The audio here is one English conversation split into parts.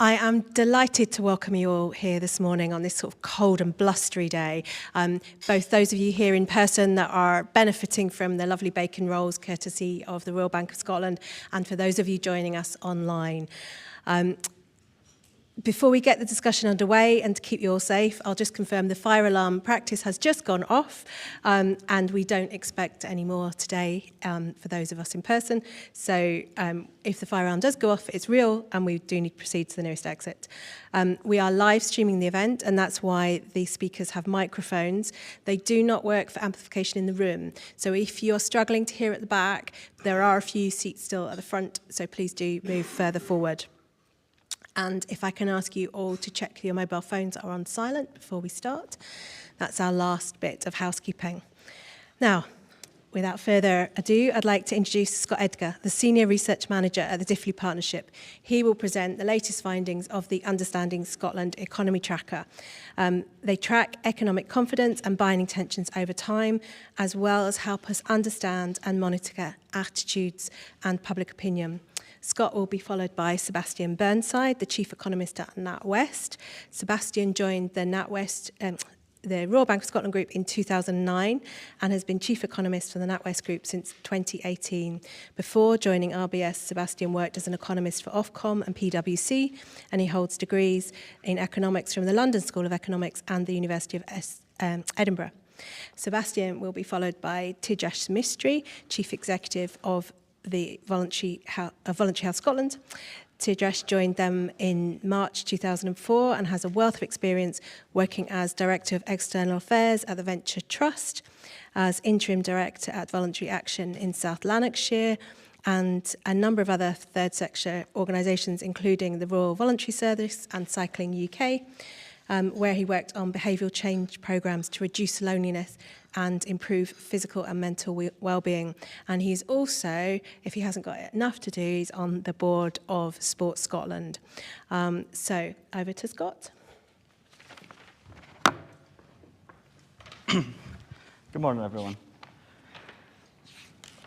I am delighted to welcome you all here this morning on this sort of cold and blustery day. Both those of you here in person that are benefiting from the lovely bacon rolls courtesy of the Royal Bank of Scotland, and for those of you joining us online. Before we get the discussion underway and to keep you all safe, I'll just confirm the fire alarm practice has just gone off, and we don't expect any more today for those of us in person. So if the fire alarm does go off, it's real and we do need to proceed to the nearest exit. We are live streaming the event, and that's why the speakers have microphones. They do not work for amplification in the room. So if you're struggling to hear at the back, there are a few seats still at the front, so please do move further forward. And if I can ask you all to check your mobile phones are on silent before we start. That's our last bit of housekeeping. Now, without further ado, I'd like to introduce Scott Edgar, the Senior Research Manager at the Diffley Partnership. He will present the latest findings of the Understanding Scotland Economy Tracker. They track economic confidence and buying intentions over time, as well as help us understand and monitor attitudes and public opinion. Scott will be followed by Sebastian Burnside, the Chief Economist at Natwest. Sebastian joined the Natwest, the Royal Bank of Scotland Group in 2009 and has been Chief Economist for the Natwest Group since 2018. Before joining RBS, Sebastian worked as an economist for Ofcom and PwC, and he holds degrees in economics from the London School of Economics and the University of Edinburgh. Sebastian will be followed by Tejesh Mistry, Chief Executive of the Voluntary Health Scotland. Tejesh joined them in March 2004 and has a wealth of experience working as Director of External Affairs at the Venture Trust, as Interim Director at Voluntary Action in South Lanarkshire, and a number of other third sector organisations, including the Royal Voluntary Service and Cycling UK, where he worked on behavioural change programmes to reduce loneliness and improve physical and mental well-being. And he's also, if he hasn't got enough to do, he's on the board of Sports Scotland. So over to Scott. Good morning, everyone.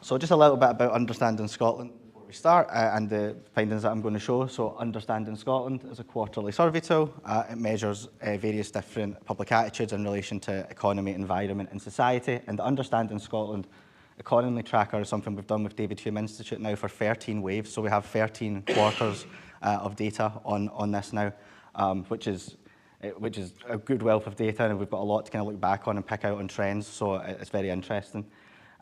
So just a little bit about Understanding Scotland before we start and the findings that I'm going to show. So Understanding Scotland is a quarterly survey tool. It measures various different public attitudes in relation to economy, environment and society. And the Understanding Scotland Economy Tracker is something we've done with David Hume Institute now for 13 waves. So we have 13 quarters of data on this now, which is a good wealth of data, and we've got a lot to kind of look back on and pick out on trends. So it's very interesting.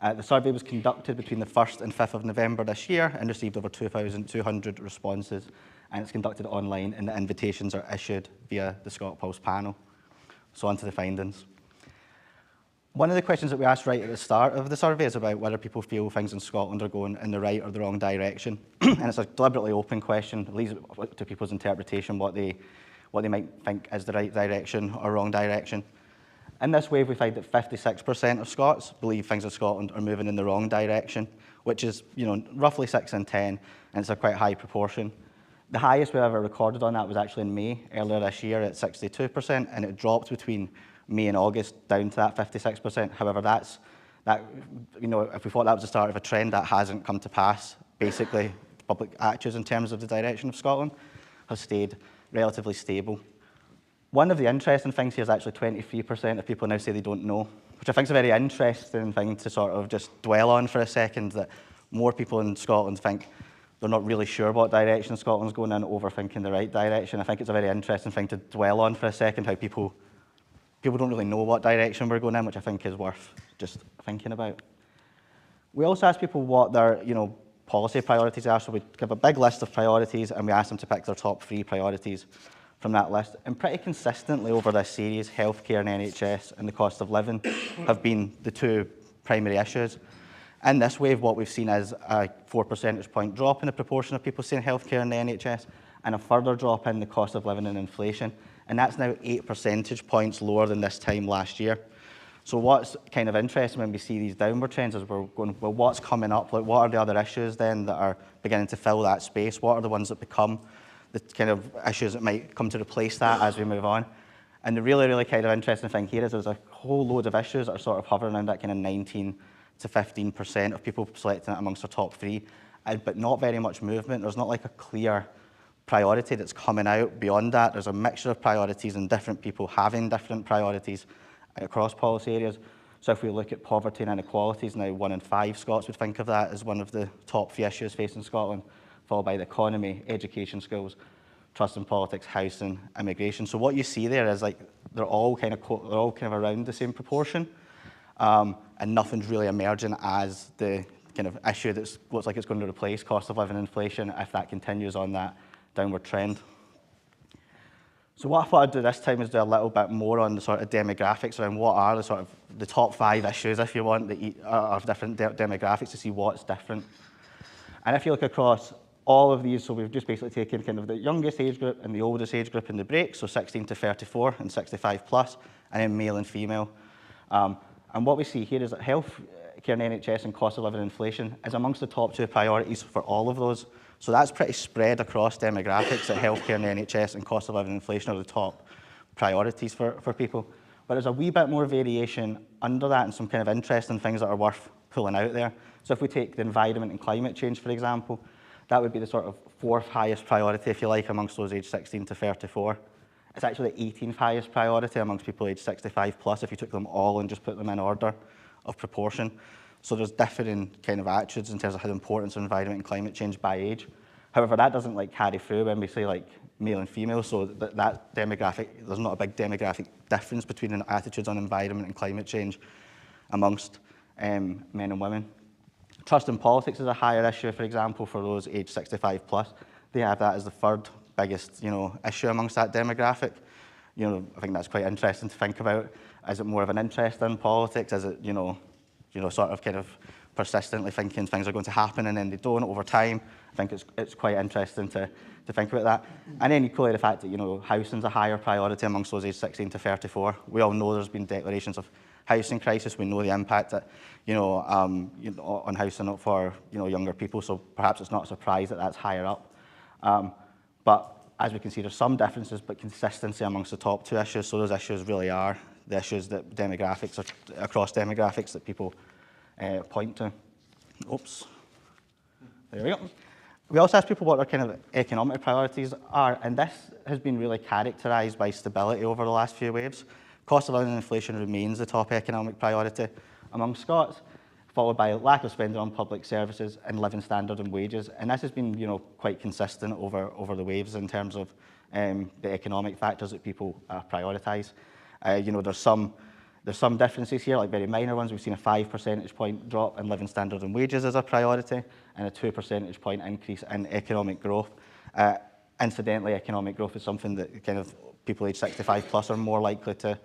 The survey was conducted between the 1st and 5th of November this year and received over 2,200 responses, and it's conducted online and the invitations are issued via the Scott Pulse panel. So on to the findings. One of the questions that we asked right at the start of the survey is about whether people feel things in Scotland are going in the right or the wrong direction. And it's a deliberately open question. It leaves it to people's interpretation what they might think is the right direction or wrong direction. In this wave, we find that 56% of Scots believe things in Scotland are moving in the wrong direction, which is, roughly 6 in 10, and it's a quite high proportion. The highest we've ever recorded on that was actually in May, earlier this year at 62%, and it dropped between May and August down to that 56%. However, if we thought that was the start of a trend, that hasn't come to pass. Basically, public attitudes in terms of the direction of Scotland have stayed relatively stable. One of the interesting things here is actually 23% of people now say they don't know, which I think is a very interesting thing to sort of just dwell on for a second, that more people in Scotland think they're not really sure what direction Scotland's going in, overthinking the right direction. I think it's a very interesting thing to dwell on for a second, how people don't really know what direction we're going in, which I think is worth just thinking about. We also ask people what their policy priorities are, so we give a big list of priorities and we ask them to pick their top 3 priorities from that list. And pretty consistently over this series, healthcare and NHS and the cost of living have been the 2 primary issues. In this wave, what we've seen is a 4 percentage point drop in the proportion of people saying healthcare and the NHS, and a further drop in the cost of living and inflation. And that's now 8 percentage points lower than this time last year. So what's kind of interesting when we see these downward trends is we're going, well, what's coming up? Like, what are the other issues then that are beginning to fill that space? What are the ones that become the kind of issues that might come to replace that as we move on? And the really, really kind of interesting thing here is there's a whole load of issues that are sort of hovering around that kind of 19 to 15% of people selecting it amongst their top 3, but not very much movement. There's not like a clear priority that's coming out beyond that. There's a mixture of priorities and different people having different priorities across policy areas. So if we look at poverty and inequalities, now 1 in 5 Scots would think of that as one of the top 3 issues facing Scotland, followed by the economy, education, schools, trust in politics, housing, immigration. So what you see there is like they're all kind of around the same proportion, and nothing's really emerging as the kind of issue that looks like it's going to replace cost of living inflation if that continues on that downward trend. So what I thought I'd do this time is do a little bit more on the sort of demographics around what are the sort of the top 5 issues, if you want, that are of different demographics to see what's different. And if you look across all of these, so we've just basically taken kind of the youngest age group and the oldest age group in the break, so 16 to 34 and 65 plus, and then male and female. And what we see here is that health care and NHS and cost of living inflation is amongst the top 2 priorities for all of those. So that's pretty spread across demographics that healthcare and NHS and cost of living inflation are the top priorities for people. But there's a wee bit more variation under that and some kind of interesting things that are worth pulling out there. So if we take the environment and climate change, for example, that would be the sort of 4th highest priority, if you like, amongst those aged 16 to 34. It's actually the 18th highest priority amongst people aged 65 plus if you took them all and just put them in order of proportion. So there's differing kind of attitudes in terms of how important environment and climate change by age. However, that doesn't like carry through when we say like male and female, so that demographic, there's not a big demographic difference between attitudes on environment and climate change amongst men and women. Trust in politics is a higher issue, for example, for those aged 65 plus. They have that as the 3rd biggest, issue amongst that demographic. I think that's quite interesting to think about. Is it more of an interest in politics? Is it, sort of kind of persistently thinking things are going to happen and then they don't over time? I think it's quite interesting to think about that. And then equally the fact that, housing's a higher priority amongst those aged 16 to 34. We all know there's been declarations of housing crisis. We know the impact that, on housing for, younger people. So perhaps it's not a surprise that that's higher up. But as we can see, there's some differences, but consistency amongst the top 2 issues. So those issues really are the issues that across demographics that people point to. Oops. There we go. We also asked people what their kind of economic priorities are, and this has been really characterised by stability over the last few waves. Cost of living and inflation remains the top economic priority among Scots, followed by lack of spending on public services and living standard and wages. And this has been, quite consistent over the waves in terms of the economic factors that people prioritise. There's some differences here, like very minor ones. We've seen a 5 percentage point drop in living standard and wages as a priority, and a 2 percentage point increase in economic growth. Incidentally, economic growth is something that kind of people aged 65 plus are more likely to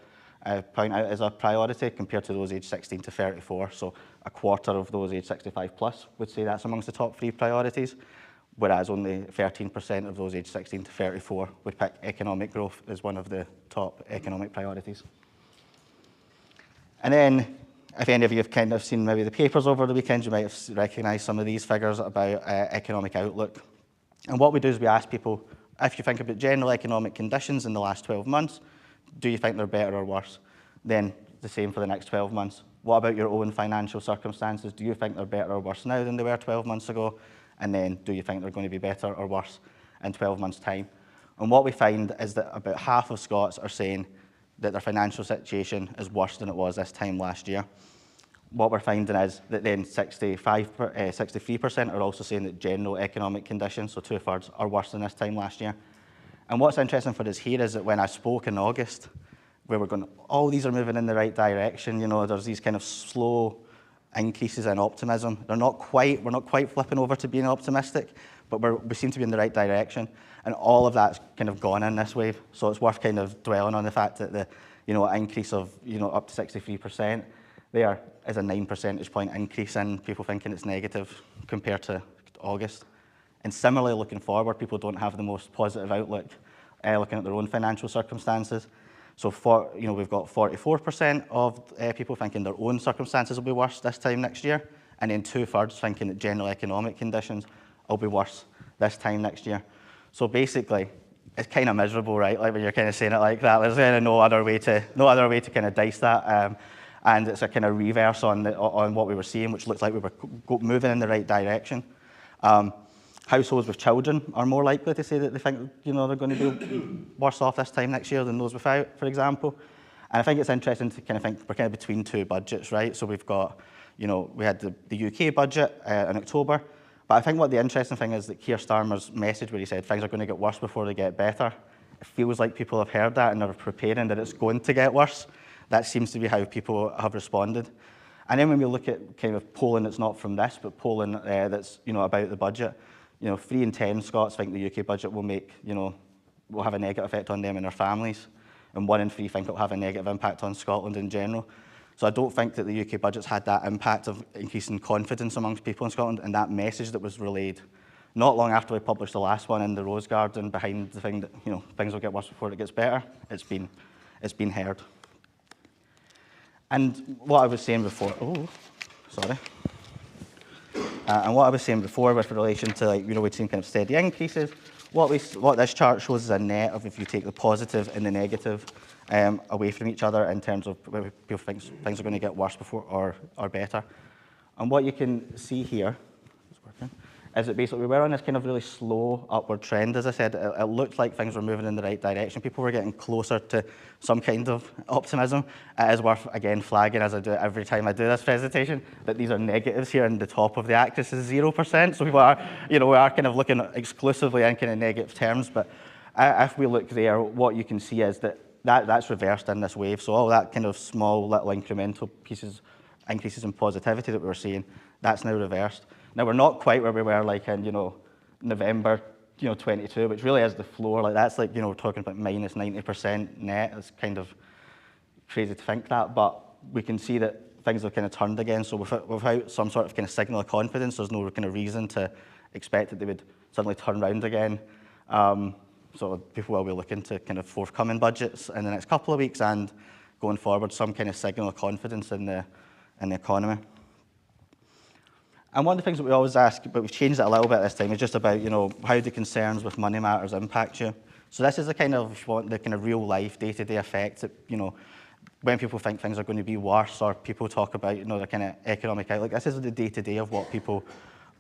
point out as a priority compared to those aged 16 to 34. So a quarter of those aged 65 plus would say that's amongst the top 3 priorities, whereas only 13% of those aged 16 to 34 would pick economic growth as one of the top economic priorities. And then, if any of you have kind of seen maybe the papers over the weekend, you might have recognised some of these figures about economic outlook. And what we do is we ask people, if you think about general economic conditions in the last 12 months, do you think they're better or worse? Then the same for the next 12 months. What about your own financial circumstances? Do you think they're better or worse now than they were 12 months ago? And then do you think they're going to be better or worse in 12 months' time? And what we find is that about half of Scots are saying that their financial situation is worse than it was this time last year. What we're finding is that then 63% are also saying that general economic conditions, so 2/3, are worse than this time last year. And what's interesting for us here is that when I spoke in August, where we're going, all these are moving in the right direction, there's these kind of slow increases in optimism. We're not quite flipping over to being optimistic, but we seem to be in the right direction. And all of that's kind of gone in this wave. So it's worth kind of dwelling on the fact that the increase of up to 63% there is a 9 percentage point increase in people thinking it's negative compared to August. And similarly, looking forward, people don't have the most positive outlook looking at their own financial circumstances. So we've got 44% of people thinking their own circumstances will be worse this time next year, and then 2/3 thinking that general economic conditions will be worse this time next year. So basically, it's kind of miserable, right? Like when you're kind of saying it like that, there's kind of no other way to kind of dice that. And it's a kind of reverse on what we were seeing, which looks like we were moving in the right direction. Households with children are more likely to say that they think, they're going to be worse off this time next year than those without, for example. And I think it's interesting to kind of think we're kind of between two budgets, right? So we've got, we had the UK budget in October, but I think what the interesting thing is that Keir Starmer's message where he said things are going to get worse before they get better, it feels like people have heard that and are preparing that it's going to get worse. That seems to be how people have responded. And then when we look at kind of polling that's not from this, but polling that's, about the budget, 3 in 10 Scots think the UK budget will make, will have a negative effect on them and their families. And 1 in 3 think it will have a negative impact on Scotland in general. So I don't think that the UK budget's had that impact of increasing confidence amongst people in Scotland, and that message that was relayed not long after we published the last one in the Rose Garden behind the thing that, things will get worse before it gets better, it's been heard. And what I was saying before, and what I was saying before with relation to, we'd seen kind of steady increases. What this chart shows is a net of if you take the positive and the negative away from each other in terms of whether people think things are going to get worse before or better. And what you can see here is that basically we were on this kind of really slow upward trend. As I said, it looked like things were moving in the right direction. People were getting closer to some kind of optimism. It is worth, again, flagging, as I do every time I do this presentation, that these are negatives here, and the top of the axis is 0%. So we are kind of looking exclusively in kind of negative terms. But if we look there, what you can see is that's reversed in this wave. So all that kind of small little incremental increases in positivity that we were seeing, that's now reversed. Now, we're not quite where we were like in, November, 22, which really is the floor. Like that's like, we're talking about minus 90% net. It's kind of crazy to think that, but we can see that things have kind of turned again. So without some sort of kind of signal of confidence, there's no kind of reason to expect that they would suddenly turn around again. So people will be looking to kind of forthcoming budgets in the next couple of weeks and going forward, some kind of signal of confidence in the economy. And one of the things that we always ask, but we've changed it a little bit this time, is just about, how do concerns with money matters impact you? So this is the kind of, if you want, the kind of real life, day-to-day effect that, when people think things are going to be worse, or people talk about, the kind of economic outlook. This is the day-to-day of what people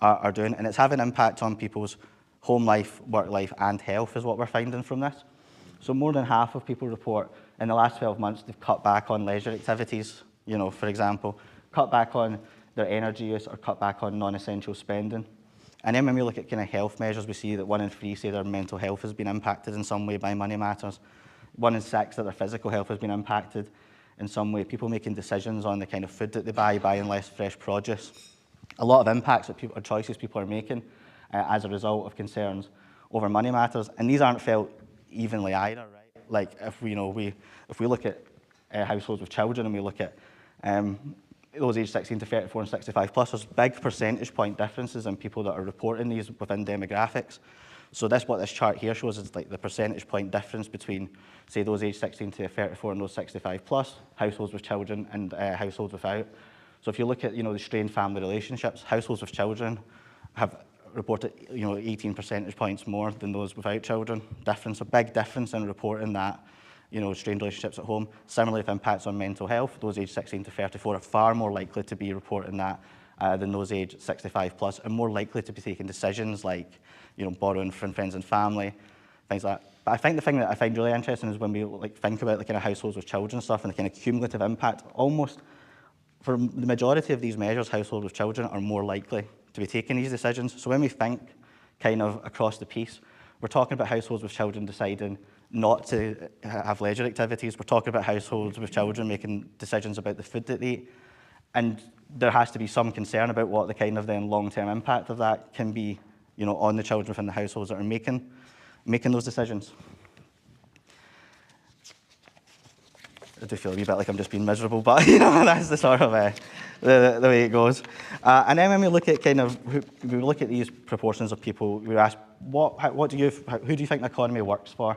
are doing, and it's having an impact on people's home life, work life, and health is what we're finding from this. So more than half of people report in the last 12 months they've cut back on leisure activities, for example, cut back on their energy use or cut back on non-essential spending. And then when we look at kind of health measures, we see that 1 in 3 say their mental health has been impacted in some way by money matters. 1 in 6 that their physical health has been impacted in some way. People making decisions on the kind of food that they buy, buying less fresh produce. A lot of impacts that or choices people are making as a result of concerns over money matters. And these aren't felt evenly either, right? Like if we look at households with children and we look at those aged 16 to 34 and 65 plus, there's big percentage point differences in people that are reporting these within demographics. So what this chart here shows is like the percentage point difference between, say, those aged 16 to 34 and those 65 plus, households with children and households without. So if you look at, the strained family relationships, households with children have reported, 18 percentage points more than those without children. A big difference in reporting that, strained relationships at home. Similarly, with impacts on mental health, those aged 16 to 34 are far more likely to be reporting that than those aged 65 plus, and more likely to be taking decisions like, borrowing from friends and family, things like that. But I think the thing that I find really interesting is when we think about the kind of households with children stuff and the kind of cumulative impact. Almost for the majority of these measures, households with children are more likely to be taking these decisions. So when we think kind of across the piece, we're talking about households with children deciding not to have leisure activities. We're talking about households with children making decisions about the food that they eat. And there has to be some concern about what the kind of then long-term impact of that can be, on the children within the households that are making those decisions. I do feel a wee bit like I'm just being miserable, but that's the sort of the way it goes. And then when we look at we look at these proportions of people, we ask, who do you think the economy works for?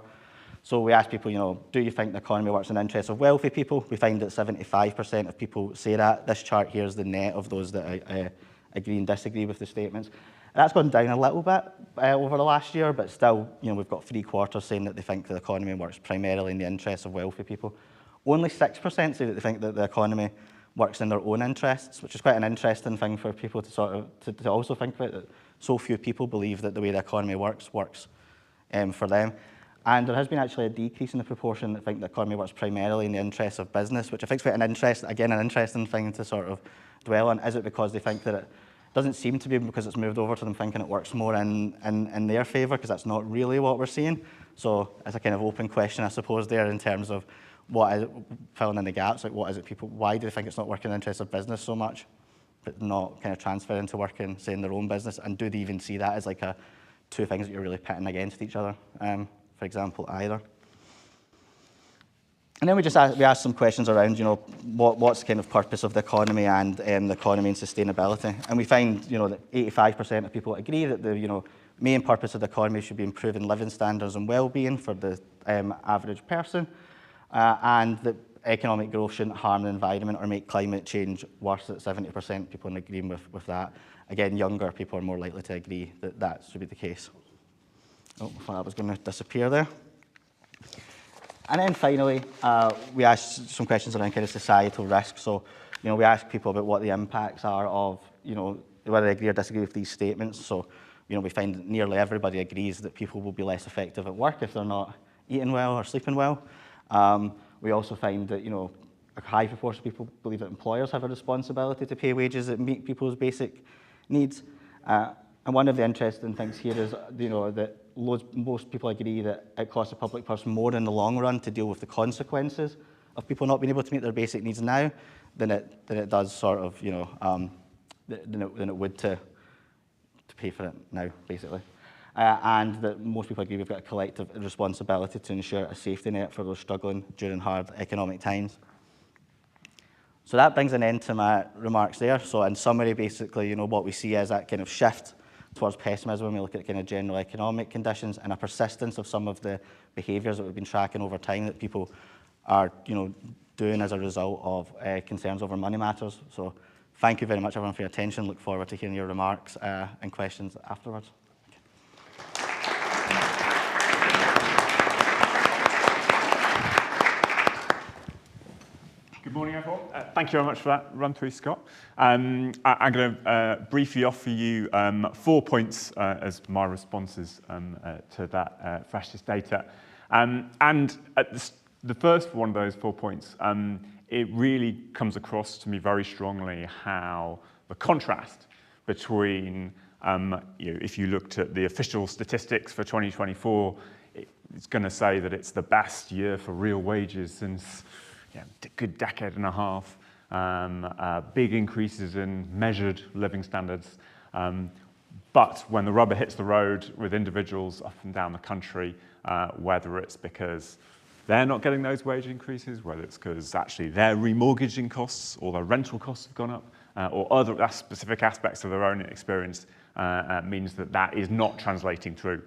So we ask people, do you think the economy works in the interests of wealthy people? We find that 75% of people say that. This chart here is the net of those that agree and disagree with the statements. That's gone down a little bit over the last year, but still, we've got 3/4 saying that they think the economy works primarily in the interests of wealthy people. Only 6% say that they think that the economy works in their own interests, which is quite an interesting thing for people to sort of to also think about. That so few people believe that the way the economy works for them. And there has been actually a decrease in the proportion that think the economy works primarily in the interests of business, which I think is quite an interesting thing to sort of dwell on. Is it because they think that it doesn't seem to be because it's moved over to them thinking it works more in their favour, because that's not really what we're seeing. So it's a kind of open question, I suppose, there in terms of what is it, filling in the gaps, like what is it people, why do they think it's not working in the interests of business so much, but not kind of transferring to working, say, in their own business, and do they even see that as like two things that you're really pitting against each other, for example, either. And then we asked some questions around, what's the kind of purpose of the economy and sustainability. And we find, that 85% of people agree that the, main purpose of the economy should be improving living standards and well-being for the average person, and that economic growth shouldn't harm the environment or make climate change worse. At 70% people agree with that. Again, younger people are more likely to agree that that should be the case. Oh, I thought that was going to disappear there. And then finally, we asked some questions around kind of societal risk. So, we asked people about what the impacts are of, whether they agree or disagree with these statements. So, we find that nearly everybody agrees that people will be less effective at work if they're not eating well or sleeping well. We also find that, a high proportion of people believe that employers have a responsibility to pay wages that meet people's basic needs. And one of the interesting things here is, that most people agree that it costs the public purse more in the long run to deal with the consequences of people not being able to meet their basic needs now than it does sort of, than it would to pay for it now, basically. And that most people agree we've got a collective responsibility to ensure a safety net for those struggling during hard economic times. So that brings an end to my remarks there. So in summary, basically, what we see is that kind of shift towards pessimism when we look at kind of general economic conditions and a persistence of some of the behaviours that we've been tracking over time that people are, doing as a result of concerns over money matters. So thank you very much, everyone, for your attention. Look forward to hearing your remarks and questions afterwards. Good morning, everyone. Thank you very much for that run through, Scott. I'm going to briefly offer you 4 points as my responses to that freshest data. And the first one of those 4 points, it really comes across to me very strongly how the contrast between, if you looked at the official statistics for 2024, it's going to say that it's the best year for real wages since a good decade and a half, big increases in measured living standards. But when the rubber hits the road with individuals up and down the country, whether it's because they're not getting those wage increases, whether it's because actually their remortgaging costs or their rental costs have gone up, or other specific aspects of their own experience, means that that is not translating through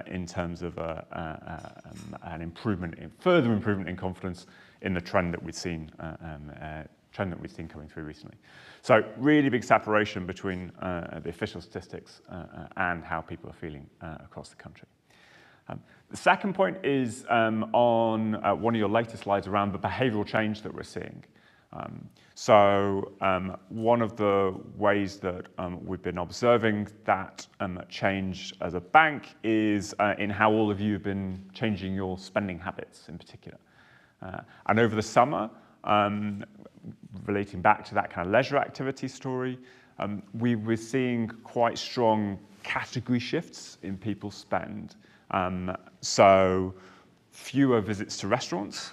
in terms of an improvement, further improvement in confidence in the trend that we've seen coming through recently. So really big separation between the official statistics and how people are feeling across the country. The second point is on one of your later slides around the behavioural change that we're seeing. So one of the ways that we've been observing that change as a bank is in how all of you have been changing your spending habits in particular. And over the summer, relating back to that kind of leisure activity story, we were seeing quite strong category shifts in people's spend. So fewer visits to restaurants,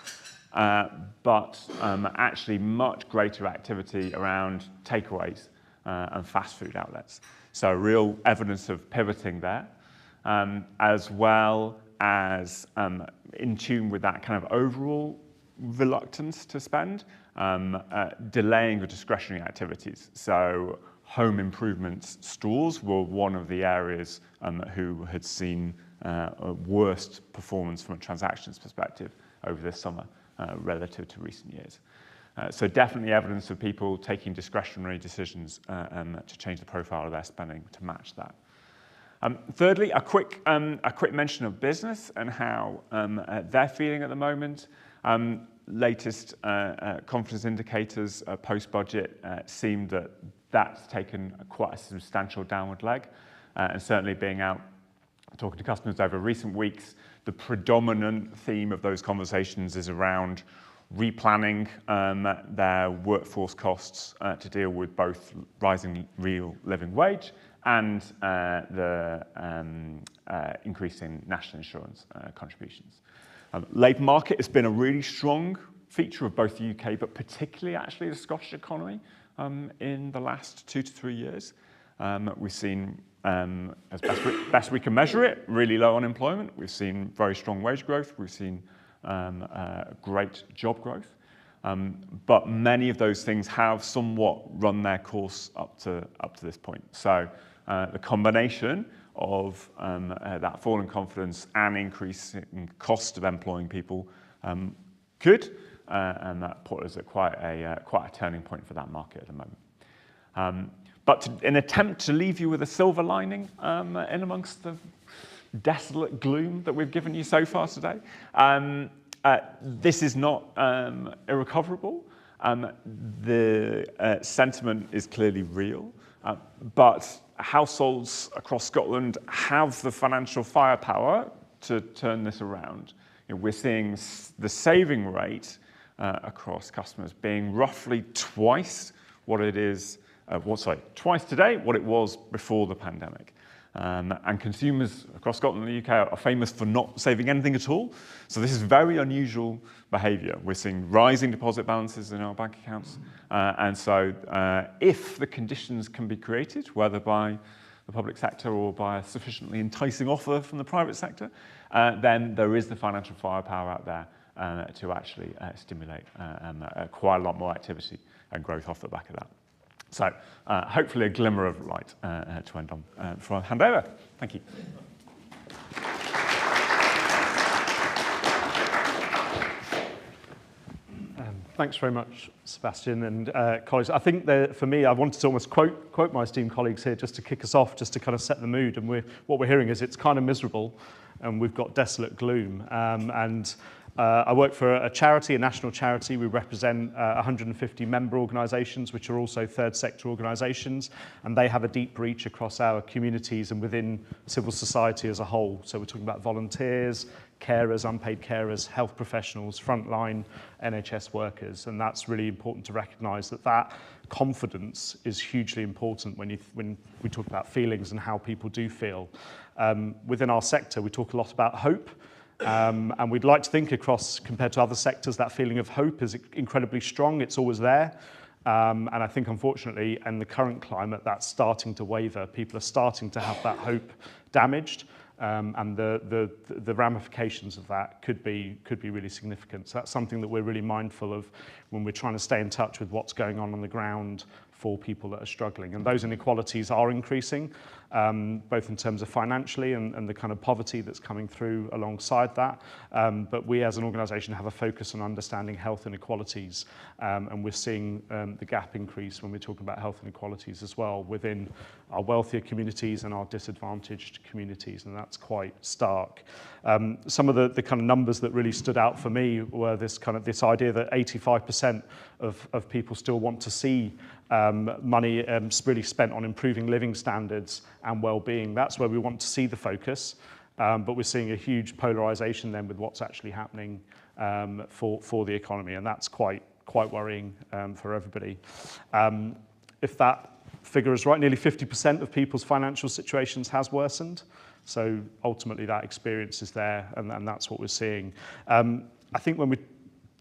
but actually much greater activity around takeaways and fast food outlets. So real evidence of pivoting there, as well as in tune with that kind of overall reluctance to spend, delaying the discretionary activities. So home improvement stores were one of the areas who had seen worst performance from a transactions perspective over this summer relative to recent years. So definitely evidence of people taking discretionary decisions to change the profile of their spending to match that. Thirdly, a quick mention of business and how they're feeling at the moment. Latest confidence indicators post-budget seem that that's taken quite a substantial downward leg. and certainly being out talking to customers over recent weeks, the predominant theme of those conversations is around replanning their workforce costs to deal with both rising real living wage and the increase in national insurance contributions. Labour market has been a really strong feature of both the UK, but particularly actually the Scottish economy in the last 2 to 3 years. We've seen, as best we can measure it, really low unemployment. We've seen very strong wage growth. We've seen great job growth. But many of those things have somewhat run their course up to this point. So the combination of that fall in confidence and increase in cost of employing people could, and that put us at quite a turning point for that market at the moment. But in an attempt to leave you with a silver lining in amongst the desolate gloom that we've given you so far today, this is not irrecoverable. The sentiment is clearly real, but households across Scotland have the financial firepower to turn this around. You know, we're seeing the saving rate across customers being roughly twice what it is, twice today what it was before the pandemic. And consumers across Scotland and the UK are famous for not saving anything at all. So this is very unusual behaviour. We're seeing rising deposit balances in our bank accounts. And so if the conditions can be created, whether by the public sector or by a sufficiently enticing offer from the private sector, then there is the financial firepower out there to actually stimulate quite a lot more activity and growth off the back of that. So hopefully a glimmer of light to end on before I hand over. Thank you. Thanks very much, Sebastian and colleagues. I think that for me, I wanted to almost quote my esteemed colleagues here just to kick us off, just to kind of set the mood. And what we're hearing is it's kind of miserable and we've got desolate gloom. I work for a charity, a national charity. We represent 150 member organisations, which are also third sector organisations, and they have a deep reach across our communities and within civil society as a whole. So we're talking about volunteers, carers, unpaid carers, health professionals, frontline NHS workers, and that's really important to recognise that confidence is hugely important when we talk about feelings and how people do feel. Within our sector, we talk a lot about hope. And we'd like to think across, compared to other sectors, that feeling of hope is incredibly strong. It's always there. And I think, unfortunately, in the current climate, that's starting to waver. People are starting to have that hope damaged. And the ramifications of that could be really significant. So that's something that we're really mindful of when we're trying to stay in touch with what's going on the ground for people that are struggling. And those inequalities are increasing, both in terms of financially and the kind of poverty that's coming through alongside that. But we as an organisation have a focus on understanding health inequalities, and we're seeing the gap increase when we're talking about health inequalities as well within our wealthier communities and our disadvantaged communities, and that's quite stark. Some of the kind of numbers that really stood out for me were this idea that 85% of people still want to see money really spent on improving living standards and well-being. That's where we want to see the focus, but we're seeing a huge polarisation then with what's actually happening for the economy, and that's quite worrying for everybody. If that figure is right, nearly 50% of people's financial situations has worsened. So ultimately that experience is there, and that's what we're seeing. I think when we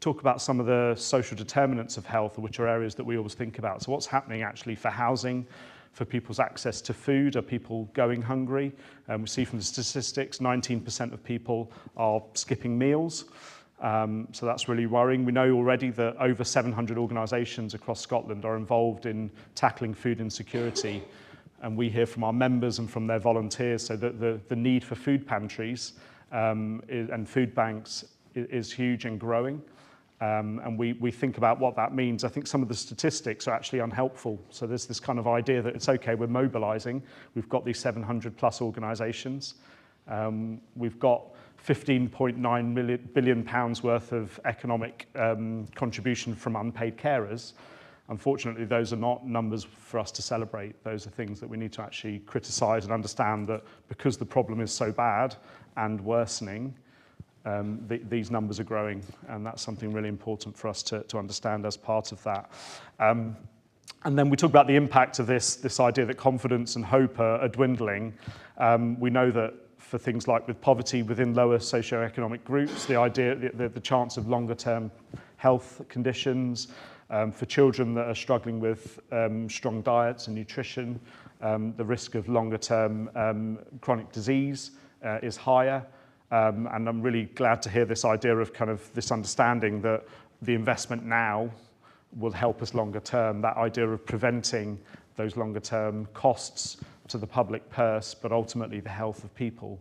talk about some of the social determinants of health, which are areas that we always think about. So what's happening actually for housing, for people's access to food? Are people going hungry? We see from the statistics, 19% of people are skipping meals. So that's really worrying. We know already that over 700 organisations across Scotland are involved in tackling food insecurity. And we hear from our members and from their volunteers, so that the need for food pantries and food banks is huge and growing. And we think about what that means. I think some of the statistics are actually unhelpful. So there's this kind of idea that it's okay, we're mobilising. We've got these 700 plus organisations. We've got £15.9 billion worth of economic contribution from unpaid carers. Unfortunately, those are not numbers for us to celebrate. Those are things that we need to actually criticise and understand that because the problem is so bad and worsening, these numbers are growing, and that's something really important for us to understand as part of that. And then we talk about the impact of this idea that confidence and hope are dwindling. We know that for things like with poverty within lower socioeconomic groups, the idea, the chance of longer term health conditions, for children that are struggling with strong diets and nutrition, the risk of longer term chronic disease is higher. And I'm really glad to hear this idea of kind of this understanding that the investment now will help us longer term, that idea of preventing those longer term costs to the public purse, but ultimately the health of people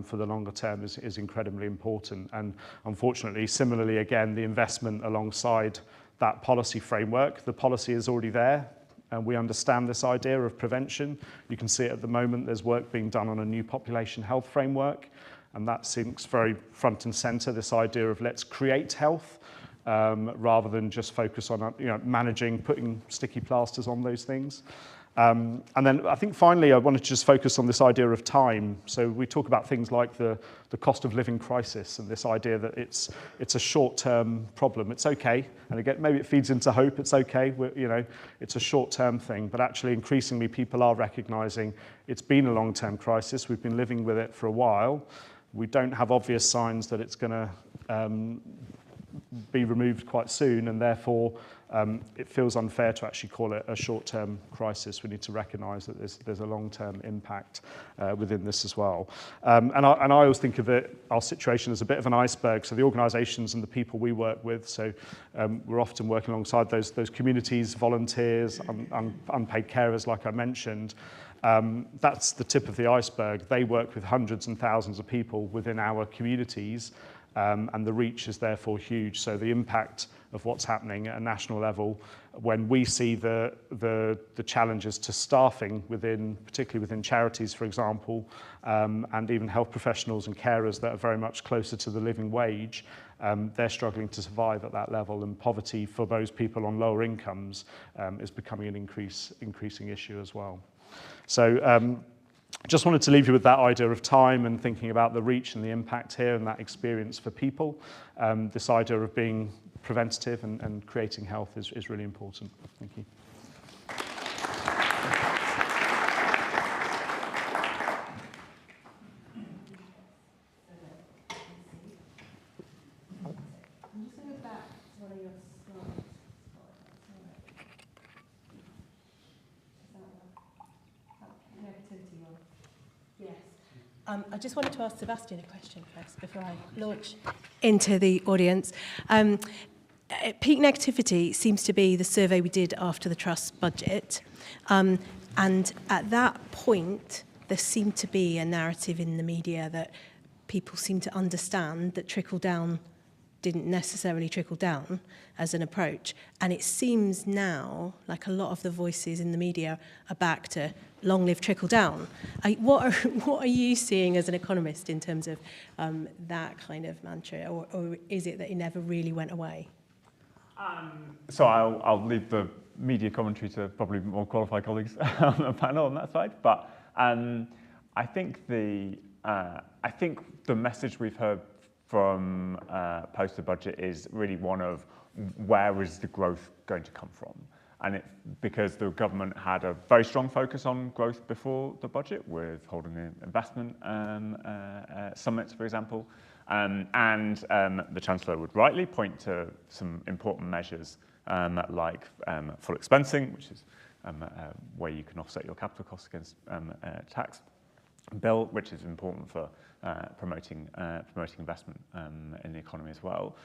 for the longer term is incredibly important. And unfortunately, similarly, again, the investment alongside that policy framework, the policy is already there, and we understand this idea of prevention. You can see it at the moment, there's work being done on a new population health framework, and that sinks very front and centre, this idea of let's create health, rather than just focus on managing, putting sticky plasters on those things. And then I think finally I wanted to just focus on this idea of time. So we talk about things like the cost of living crisis and this idea that it's a short-term problem. It's okay, and again maybe it feeds into hope. It's okay, it's a short-term thing, but actually increasingly people are recognising it's been a long-term crisis. We've been living with it for a while. We don't have obvious signs that it's going to be removed quite soon, and therefore it feels unfair to actually call it a short-term crisis. We need to recognise that there's a long-term impact within this as well. And I always think of our situation as a bit of an iceberg. So the organisations and the people we work with, so we're often working alongside those communities, volunteers, unpaid carers, like I mentioned. That's the tip of the iceberg. They work with hundreds and thousands of people within our communities, and the reach is therefore huge. So the impact of what's happening at a national level, when we see the challenges to staffing particularly within charities, for example, and even health professionals and carers that are very much closer to the living wage, they're struggling to survive at that level, and poverty for those people on lower incomes is becoming an increasing issue as well. So just wanted to leave you with that idea of time and thinking about the reach and the impact here and that experience for people. This idea of being preventative and creating health is really important. Thank you. I just wanted to ask Sebastian a question first before I launch into the audience. Peak negativity seems to be the survey we did after the Trust budget. And at that point, there seemed to be a narrative in the media that people seemed to understand that trickle-down didn't necessarily trickle down as an approach. And it seems now like a lot of the voices in the media are back to long live trickle down. What are you seeing as an economist in terms of that kind of mantra, or is it that it never really went away? So I'll leave the media commentary to probably more qualified colleagues on the panel on that side. But I think the message we've heard from post the budget is really one of where is the growth going to come from? And because the government had a very strong focus on growth before the budget, with holding the investment summits, for example, and the Chancellor would rightly point to some important measures like full expensing, which is where you can offset your capital costs against tax bill, which is important for promoting investment in the economy as well.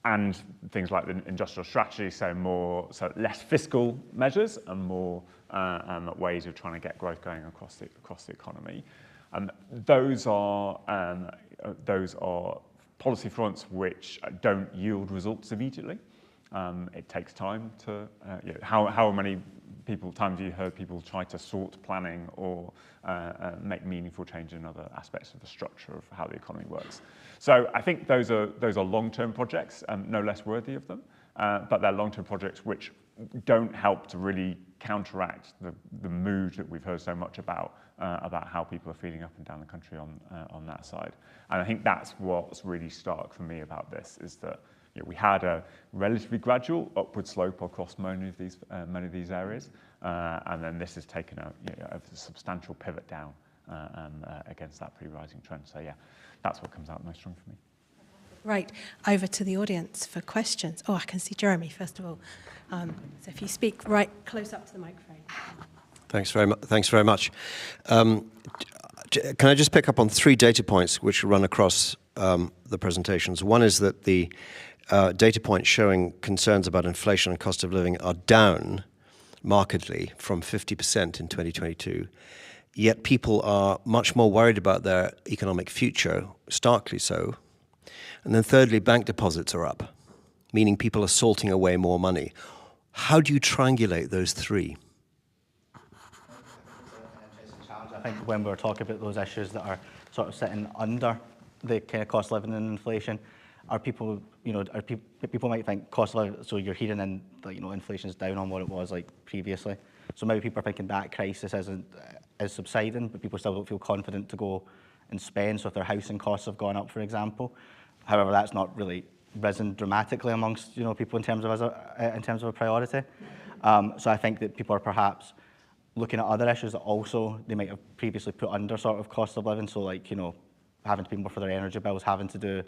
And things like the industrial strategy, so less fiscal measures and more ways of trying to get growth going across the economy. Those are policy fronts which don't yield results immediately. It takes time to. How many times have you heard people try to sort planning or make meaningful change in other aspects of the structure of how the economy works? So I think those are long-term projects, no less worthy of them. but they're long-term projects which don't help to really counteract the mood that we've heard so much about how people are feeling up and down the country on that side. And I think that's what's really stark for me about this, is that we had a relatively gradual upward slope across many of these areas, and then this has taken a substantial pivot down against that pre-rising trend. So yeah, that's what comes out most strong for me. Right, over to the audience for questions. Oh, I can see Jeremy, first of all. So if you speak right close up to the microphone. Thanks very much. Can I just pick up on 3 data points which run across the presentations? One is that the data points showing concerns about inflation and cost of living are down markedly from 50% in 2022. Yet people are much more worried about their economic future, starkly so. And then thirdly, bank deposits are up, meaning people are salting away more money. How do you triangulate those 3? I think when we're talking about those issues that are sort of sitting under the kind of cost of living and inflation, are people, people might think cost of living, so you're hearing in that, inflation's down on what it was like previously. So maybe people are thinking that crisis is subsiding, but people still don't feel confident to go and spend. So if their housing costs have gone up, for example, however, that's not really risen dramatically amongst people in terms of a priority. So I think that people are perhaps looking at other issues that also they might have previously put under sort of cost of living. So like having to pay more for their energy bills, having to do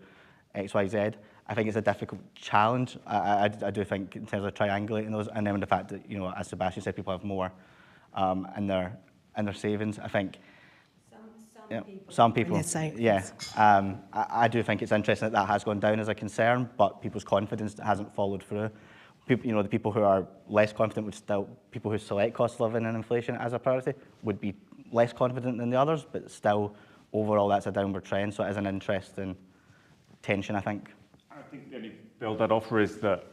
X, Y, Z. I think it's a difficult challenge. I do think in terms of triangulating those, and then the fact that as Sebastian said, people have more in their savings. I think some people, yeah. I do think it's interesting that has gone down as a concern, but people's confidence hasn't followed through. People, the people who are less confident would still, people who select cost of living and inflation as a priority would be less confident than the others, but still, overall, that's a downward trend. So it is an interesting tension, I think. I think the only build I'd offer is that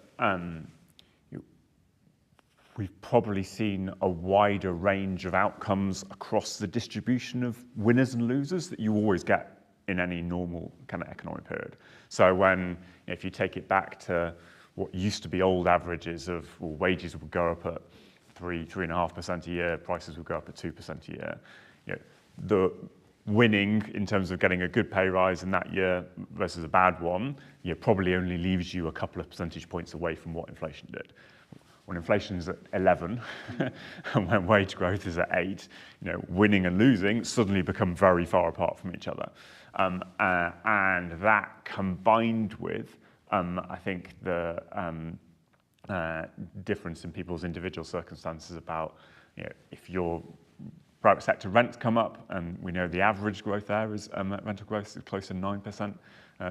we've probably seen a wider range of outcomes across the distribution of winners and losers that you always get in any normal kind of economic period. So if you take it back to what used to be old averages of wages would go up at 3.5% a year, prices would go up at 2% a year. The winning in terms of getting a good pay rise in that year versus a bad one, probably only leaves you a couple of percentage points away from what inflation did. When inflation is at 11 and when wage growth is at 8, winning and losing suddenly become very far apart from each other. And that combined with, I think, the difference in people's individual circumstances about, if your private sector rents come up, and we know the average growth there is rental growth is close to 9%.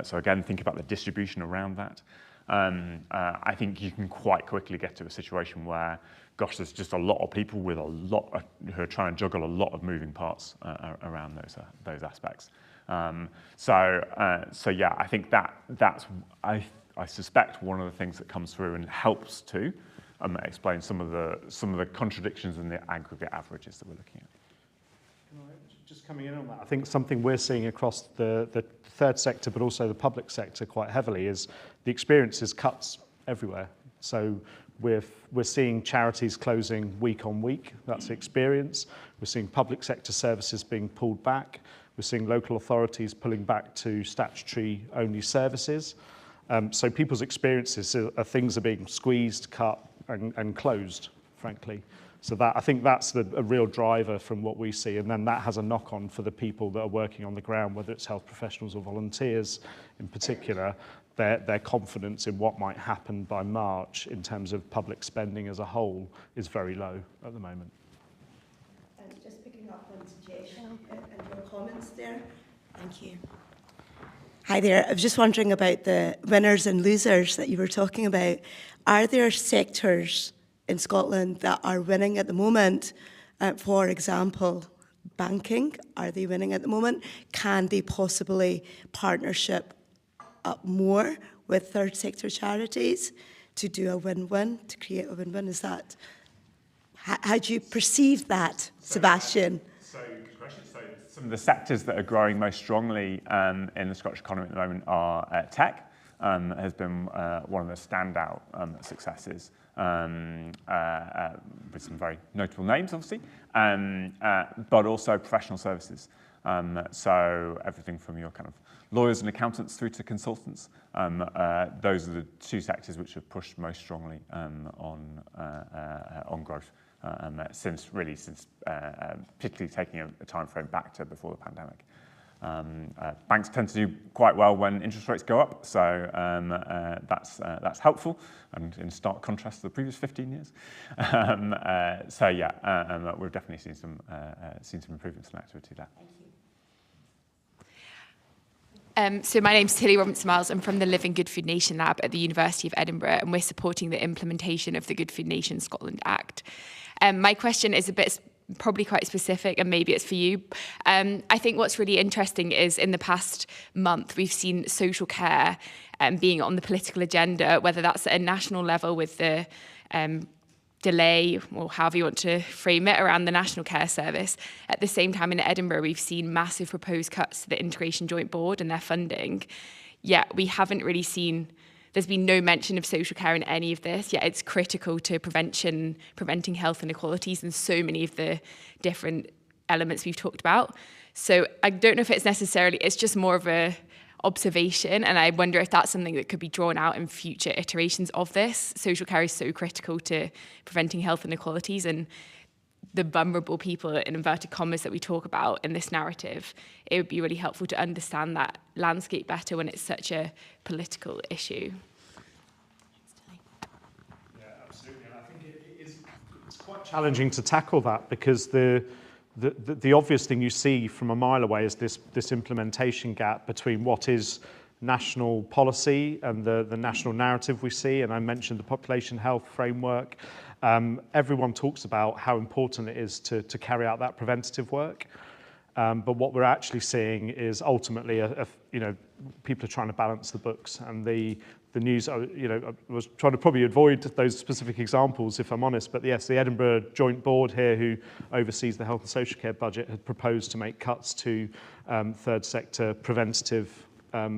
So again, think about the distribution around that. I think you can quite quickly get to a situation where, gosh, there's just a lot of people with who are trying to juggle a lot of moving parts around those aspects. So yeah, I think that's I suspect one of the things that comes through and helps to explain some of the contradictions in the aggregate averages that we're looking at. Just coming in on that, I think something we're seeing across the third sector, but also the public sector quite heavily, is the experience is cuts everywhere. So we're seeing charities closing week on week. That's the experience. We're seeing public sector services being pulled back. We're seeing local authorities pulling back to statutory-only services. So people's experiences are things are being squeezed, cut, and closed, frankly. So I think that's a real driver from what we see, and then that has a knock-on for the people that are working on the ground, whether it's health professionals or volunteers in particular. Their confidence in what might happen by March in terms of public spending as a whole is very low at the moment. And just picking up on Tejesh and your comments there. Thank you. Hi there. I was just wondering about the winners and losers that you were talking about. Are there sectors in Scotland that are winning at the moment? For example, banking, are they winning at the moment? Can they possibly partnership up more with third sector charities to do a win-win, to create a win-win? Is that, how do you perceive that, Sebastian? So, good question. So some of the sectors that are growing most strongly in the Scottish economy at the moment are tech. has been one of the standout successes, with some very notable names, obviously, but also professional services. So everything from your kind of lawyers and accountants through to consultants. Those are the two sectors which have pushed most strongly on growth since particularly taking a time frame back to before the pandemic. Banks tend to do quite well when interest rates go up, so that's helpful, and in stark contrast to the previous 15 years. So yeah, we've definitely seen some improvements in activity there. So my name's Tilly Robinson-Miles. I'm from the Living Good Food Nation Lab at the University of Edinburgh, and we're supporting the implementation of the Good Food Nation Scotland Act. My question is probably quite specific, and maybe it's for you. I think what's really interesting is in the past month, we've seen social care being on the political agenda, whether that's at a national level with the delay, or however you want to frame it, around the National Care Service. At the same time, in Edinburgh, we've seen massive proposed cuts to the Integration Joint Board and their funding. Yet we haven't really seen, there's been no mention of social care in any of this, yet it's critical to preventing health inequalities and so many of the different elements we've talked about. So I don't know if it's just more of a observation, and I wonder if that's something that could be drawn out in future iterations of this. Social care is so critical to preventing health inequalities, and the vulnerable people, in inverted commas, that we talk about in this narrative. It would be really helpful to understand that landscape better when it's such a political issue. Yeah, absolutely, and I think it's quite challenging to tackle that, because the obvious thing you see from a mile away is this implementation gap between what is national policy and the national narrative we see. And I mentioned the population health framework. Everyone talks about how important it is to carry out that preventative work. But what we're actually seeing is ultimately, people are trying to balance the books, and the news, I was trying to probably avoid those specific examples, if I'm honest, but yes, the Edinburgh Joint Board here, who oversees the health and social care budget, had proposed to make cuts to third sector preventative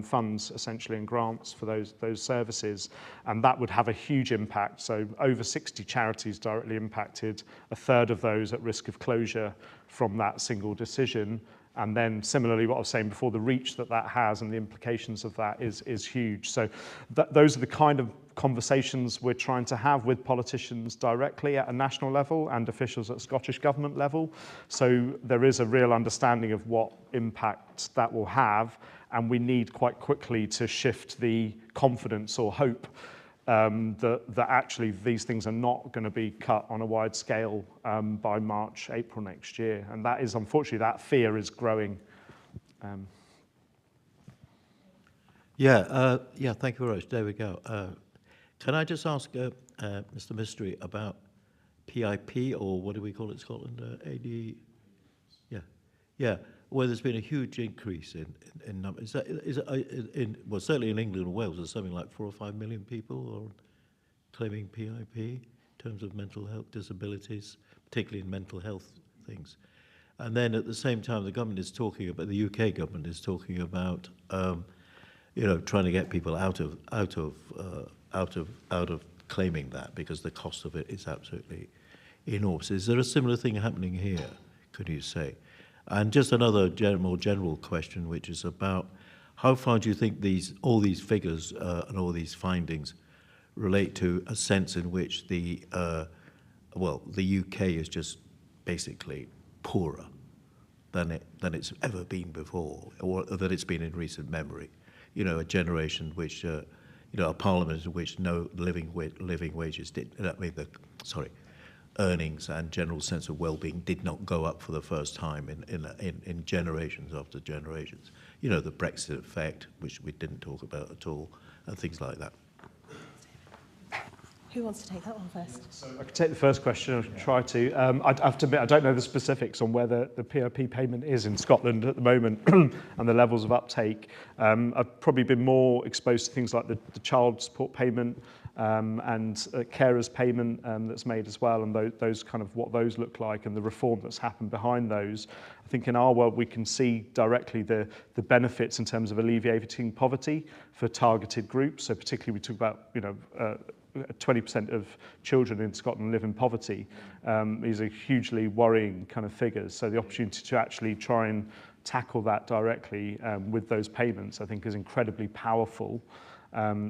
funds, essentially, and grants for those services, and that would have a huge impact. So over 60 charities directly impacted, a third of those at risk of closure from that single decision. And then similarly, what I was saying before, the reach that has and the implications of that is huge. So those are the kind of conversations we're trying to have with politicians directly at a national level and officials at Scottish Government level. So there is a real understanding of what impact that will have, and we need quite quickly to shift the confidence or hope that actually these things are not going to be cut on a wide scale by March, April next year. And that is, unfortunately, that fear is growing. Yeah, thank you very much. There we go. Can I just ask Mr. Mistry about PIP, or what do we call it in Scotland? AD? Yeah. Well, there's been a huge increase in numbers. Well, certainly in England and Wales, there's something like 4 or 5 million people are claiming PIP in terms of mental health disabilities, particularly in mental health things. And then at the same time, the government is talking about, the UK government is talking about, trying to get people out of claiming that, because the cost of it is absolutely enormous. Is there a similar thing happening here, could you say? And just another more general question, which is about how far do you think all these figures and all these findings relate to a sense in which the UK is just basically poorer than it's ever been before, or that it's been in recent memory? A generation which, a parliament in which no living wages earnings and general sense of well-being did not go up for the first time in generations after generations. The Brexit effect, which we didn't talk about at all, and things like that. Who wants to take that one first? So I could take the first question. I'll try to. I have to admit, I don't know the specifics on where the PIP payment is in Scotland at the moment and the levels of uptake. I've probably been more exposed to things like the child support payment, and carers payment that's made as well, and those kind of what those look like and the reform that's happened behind those. I think in our world we can see directly the benefits in terms of alleviating poverty for targeted groups. So particularly we talk about 20% of children in Scotland live in poverty. These are hugely worrying kind of figures. So the opportunity to actually try and tackle that directly with those payments, I think, is incredibly powerful.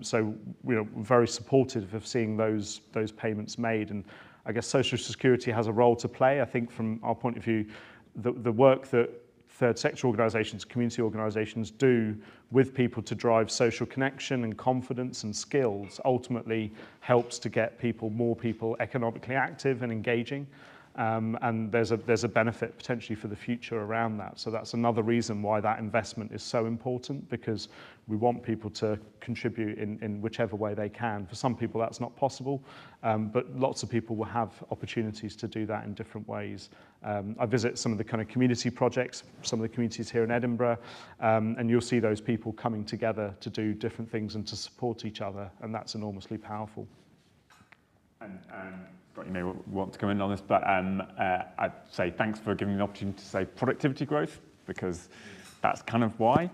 So we're very supportive of seeing those payments made, and I guess social security has a role to play. I think from our point of view, the work that third sector organisations, community organisations do with people to drive social connection and confidence and skills ultimately helps to get more people economically active and engaging. And there's a benefit potentially for the future around that. So that's another reason why that investment is so important, because we want people to contribute in whichever way they can. For some people that's not possible, but lots of people will have opportunities to do that in different ways. I visit some of the kind of community projects, some of the communities here in Edinburgh, and you'll see those people coming together to do different things and to support each other, and that's enormously powerful. And Scott, you may want to come in on this, but I'd say thanks for giving me the opportunity to say productivity growth, because that's kind of why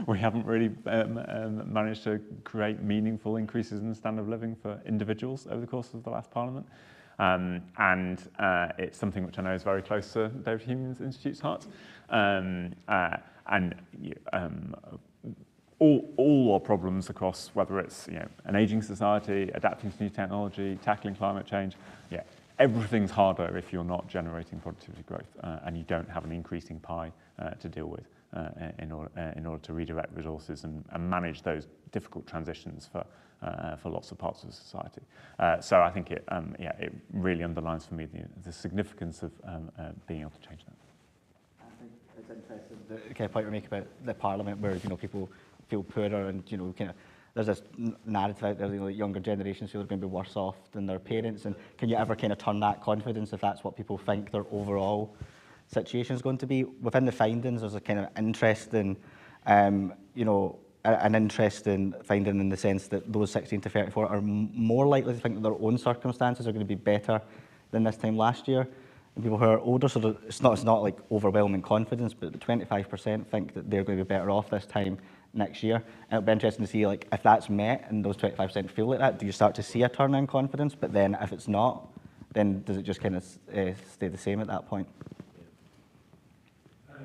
we haven't really managed to create meaningful increases in the standard of living for individuals over the course of the last Parliament. And it's something which I know is very close to David Hume's Institute's heart. All our problems across, whether it's an ageing society, adapting to new technology, tackling climate change, everything's harder if you're not generating productivity growth and you don't have an increasing pie to deal with in order to redirect resources and manage those difficult transitions for lots of parts of society. So I think it really underlines for me the significance of being able to change that. I think it's interesting the kind of point we make about the Parliament, where people feel poorer, and there's this narrative out there, like younger generations feel they're going to be worse off than their parents, and can you ever kind of turn that confidence if that's what people think their overall situation is going to be? Within the findings, there's a kind of interesting, an interesting finding in the sense that those 16 to 34 are more likely to think that their own circumstances are going to be better than this time last year. And people who are older, so it's not like overwhelming confidence, but 25% think that they're going to be better off this time next year. And it'll be interesting to see, like, if that's met and those 25% feel like that, do you start to see a turn in confidence? But then if it's not, then does it just kind of stay the same at that point? I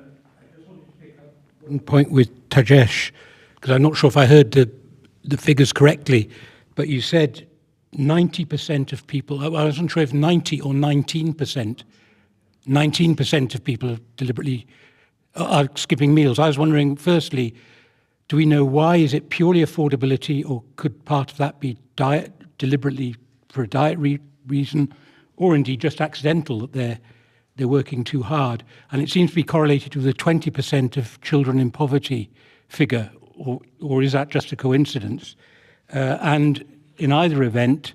just wanted to pick up one point with Tejesh, because I'm not sure if I heard the figures correctly, but you said 90% of people, I wasn't sure if 90 or 19%, 19% of people deliberately are skipping meals. I was wondering, firstly, do we know why? Is it purely affordability, or could part of that be diet, deliberately for a diet reason, or indeed just accidental, that they're working too hard? And it seems to be correlated with the 20% of children in poverty figure, or is that just a coincidence? And in either event,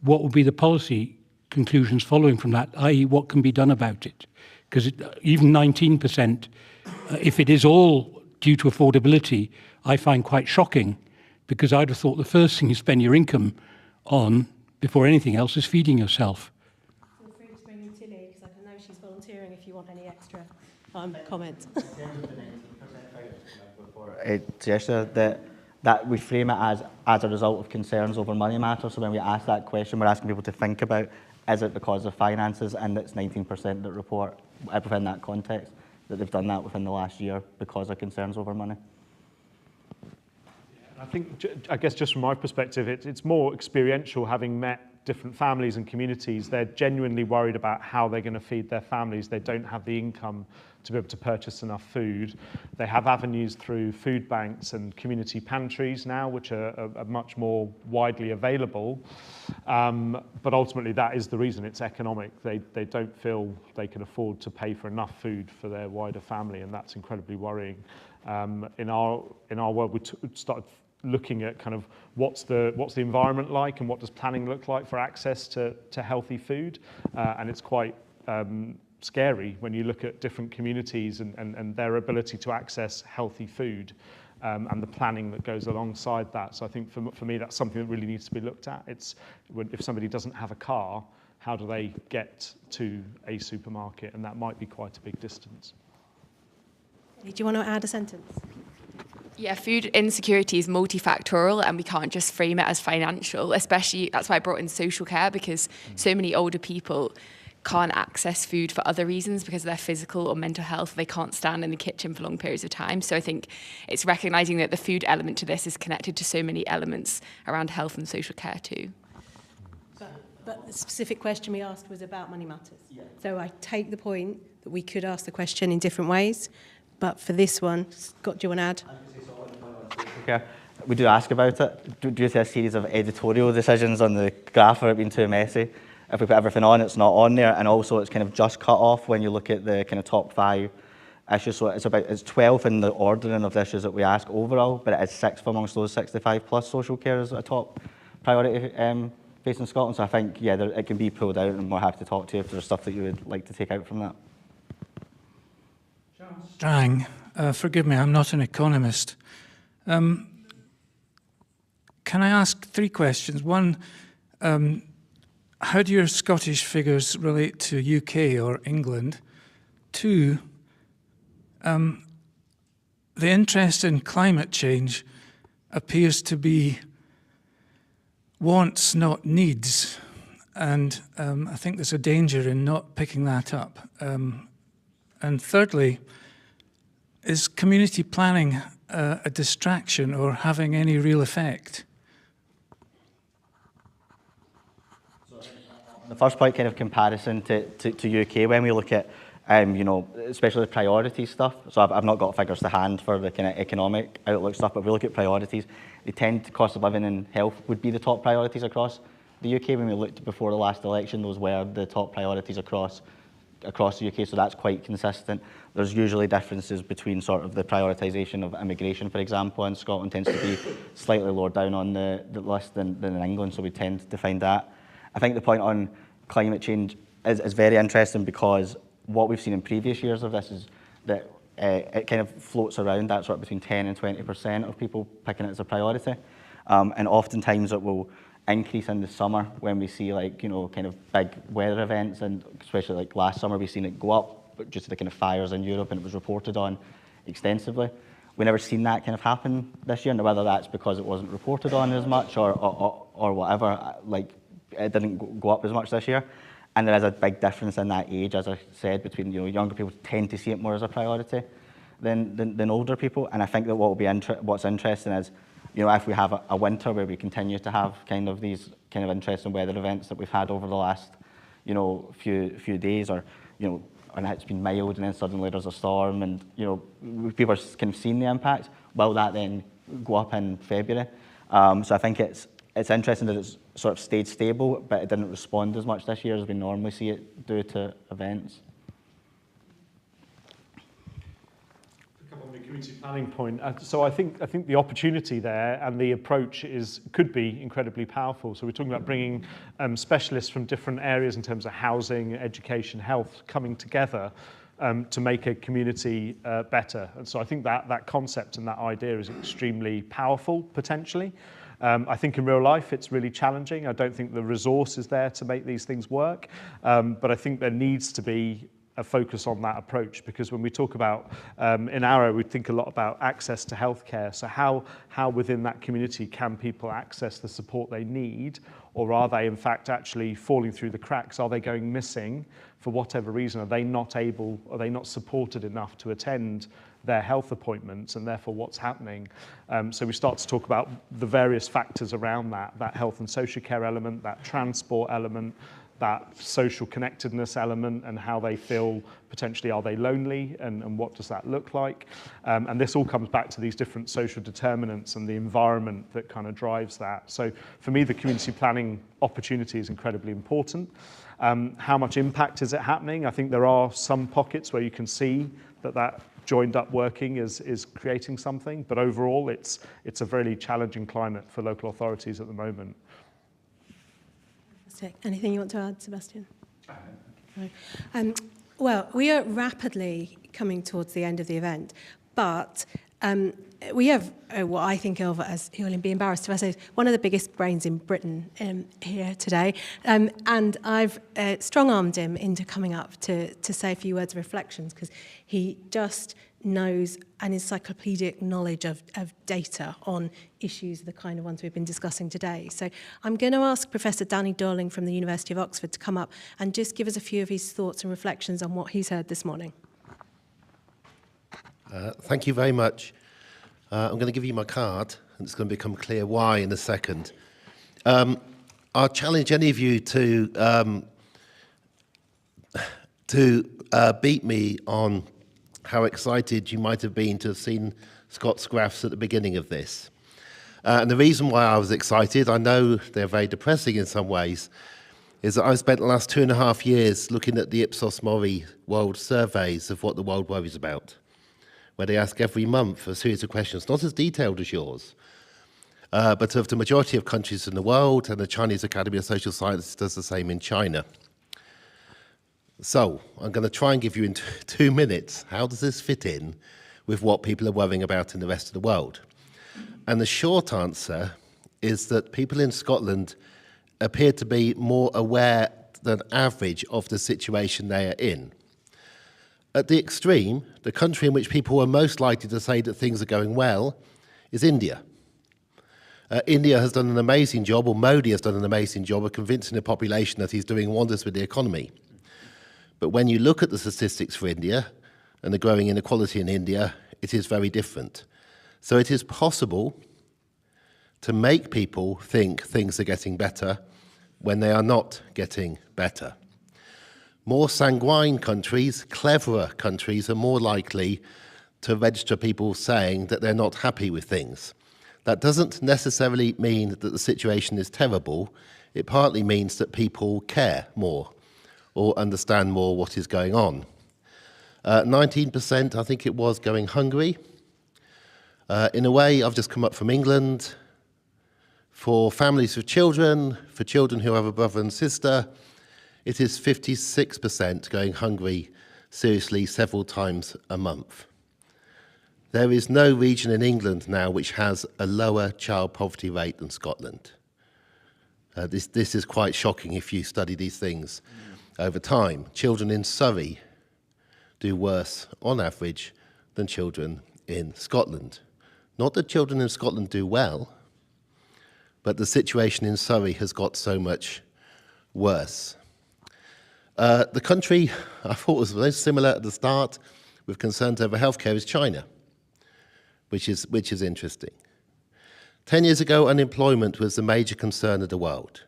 what will be the policy conclusions following from that, i.e. what can be done about it? Because even 19%, if it is all due to affordability, I find quite shocking, because I'd have thought the first thing you spend your income on before anything else is feeding yourself. Feel free to bring in Tilly, because I know she's volunteering if you want any extra comments. That we frame it as a result of concerns over money matters. So when we ask that question, we're asking people to think about, is it because of finances? And it's 19% that report within that context that they've done that within the last year because of concerns over money. I guess just from my perspective, it's more experiential, having met different families and communities. They're genuinely worried about how they're going to feed their families. They don't have the income to be able to purchase enough food. They have avenues through food banks and community pantries now, which are much more widely available. But ultimately, that is the reason. It's economic. They don't feel they can afford to pay for enough food for their wider family, and that's incredibly worrying. In our world, we started looking at kind of what's the environment like, and what does planning look like for access to healthy food, and it's quite scary when you look at different communities and their ability to access healthy food. and the planning that goes alongside that. So I think for me, that's something that really needs to be looked at. It's if somebody doesn't have a car, how do they get to a supermarket? And that might be quite a big distance. Do you want to add a sentence? Yeah, food insecurity is multifactorial and we can't just frame it as financial, especially that's why I brought in social care, because so many older people can't access food for other reasons because of their physical or mental health. They can't stand in the kitchen for long periods of time. So I think it's recognising that the food element to this is connected to so many elements around health and social care too. But the specific question we asked was about money matters. Yeah. So I take the point that we could ask the question in different ways, but for this one, Scott, do you want to add? Okay. We do ask about it due to a series of editorial decisions on the graph for it being too messy. If we put everything on, it's not on there, and also it's kind of just cut off when you look at the kind of top 5 issues. So it's 12 in the ordering of the issues that we ask overall, but it is 6th amongst those 65 plus social care is a top priority based in Scotland. So I think, yeah, it can be pulled out, and we'll have to talk to you if there's stuff that you would like to take out from that. Strang, forgive me, I'm not an economist. Can I ask 3 questions? One, how do your Scottish figures relate to UK or England? 2, the interest in climate change appears to be wants, not needs. And I think there's a danger in not picking that up. And thirdly, is community planning a distraction or having any real effect? The first point, kind of comparison to UK, when we look at, you know, especially the priority stuff. So I've not got figures to hand for the kind of economic outlook stuff, but if we look at priorities, they tend to, cost of living and health would be the top priorities across the UK. When we looked before the last election, those were the top priorities across the UK, so that's quite consistent. There's usually differences between sort of the prioritisation of immigration, for example, in Scotland tends to be slightly lower down on the list than in England, so we tend to find that. I think the point on climate change is very interesting, because what we've seen in previous years of this is that it kind of floats around that sort of between 10 and 20% of people picking it as a priority. And oftentimes it will increase in the summer when we see, like, you know, kind of big weather events, and especially like last summer we've seen it go up due to the kind of fires in Europe, and it was reported on extensively. We never seen that kind of happen this year, and whether that's because it wasn't reported on as much or whatever, like it didn't go up as much this year. And there is a big difference in that age, as I said, between, you know, younger people tend to see it more as a priority than older people. And I think that what's interesting is, you know, if we have a winter where we continue to have kind of these kind of interesting weather events that we've had over the last, you know, few days, or, you know, and it's been mild and then suddenly there's a storm, and, you know, people are kind of seeing the impact, will that then go up in February? So I think it's interesting that it's sort of stayed stable, but it didn't respond as much this year as we normally see it do to events. To come on the community planning point, so I think the opportunity there and the approach could be incredibly powerful. So we're talking about bringing specialists from different areas in terms of housing, education, health, coming together to make a community better. And so I think that concept and that idea is extremely powerful, potentially. I think in real life it's really challenging. I don't think the resource is there to make these things work, but I think there needs to be a focus on that approach, because when we talk about, in Arrow, we think a lot about access to healthcare. So how within that community can people access the support they need, or are they in fact actually falling through the cracks? Are they going missing for whatever reason? Are they not supported enough to attend their health appointments, and therefore what's happening? So we start to talk about the various factors around that health and social care element, that transport element, that social connectedness element, and how they feel potentially, are they lonely, and what does that look like? And this all comes back to these different social determinants and the environment that kind of drives that. So for me, the community planning opportunity is incredibly important. How much impact is it happening? I think there are some pockets where you can see that joined up working is creating something, but overall it's a very challenging climate for local authorities at the moment. Anything you want to add, Sebastian? No. Well, we are rapidly coming towards the end of the event, but We have what I think of as, he'll be embarrassed if I say, one of the biggest brains in Britain here today. And I've strong-armed him into coming up to say a few words of reflections, because he just knows an encyclopedic knowledge of data on issues, the kind of ones we've been discussing today. So I'm going to ask Professor Danny Dorling from the University of Oxford to come up and just give us a few of his thoughts and reflections on what he's heard this morning. Thank you very much. I'm going to give you my card, and it's going to become clear why in a second. I'll challenge any of you to beat me on how excited you might have been to have seen Scott's graphs at the beginning of this. And the reason why I was excited, I know they're very depressing in some ways, is that I've spent the last 2.5 years looking at the Ipsos Mori world surveys of what the world worries about, where they ask every month a series of questions, not as detailed as yours, but of the majority of countries in the world, and the Chinese Academy of Social Sciences does the same in China. So I'm going to try and give you in 2 minutes, how does this fit in with what people are worrying about in the rest of the world? And the short answer is that people in Scotland appear to be more aware than average of the situation they are in. At the extreme, the country in which people are most likely to say that things are going well is India. India has done an amazing job, or Modi has done an amazing job of convincing the population that he's doing wonders with the economy. But when you look at the statistics for India and the growing inequality in India, it is very different. So it is possible to make people think things are getting better when they are not getting better. More sanguine countries, cleverer countries, are more likely to register people saying that they're not happy with things. That doesn't necessarily mean that the situation is terrible. It partly means that people care more or understand more what is going on. 19%, I think it was, going hungry. In a way, I've just come up from England. For families with children, for children who have a brother and sister, it is 56% going hungry seriously several times a month. There is no region in England now which has a lower child poverty rate than Scotland. This is quite shocking if you study these things over time. Children in Surrey do worse on average than children in Scotland. Not that children in Scotland do well, but the situation in Surrey has got so much worse. The country I thought was very similar at the start with concerns over healthcare is China, which is interesting. 10 years ago, unemployment was the major concern of the world.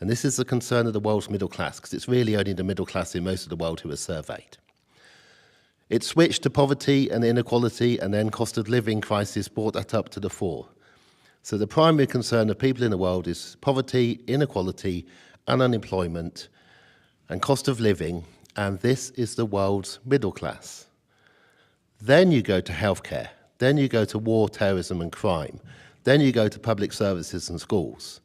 And this is the concern of the world's middle class, because it's really only the middle class in most of the world who are surveyed. It switched to poverty and inequality, and then cost of living crisis brought that up to the fore. So the primary concern of people in the world is poverty, inequality, and unemployment, and cost of living, and this is the world's middle class. Then you go to healthcare, then you go to war, terrorism, and crime, then you go to public services and schools.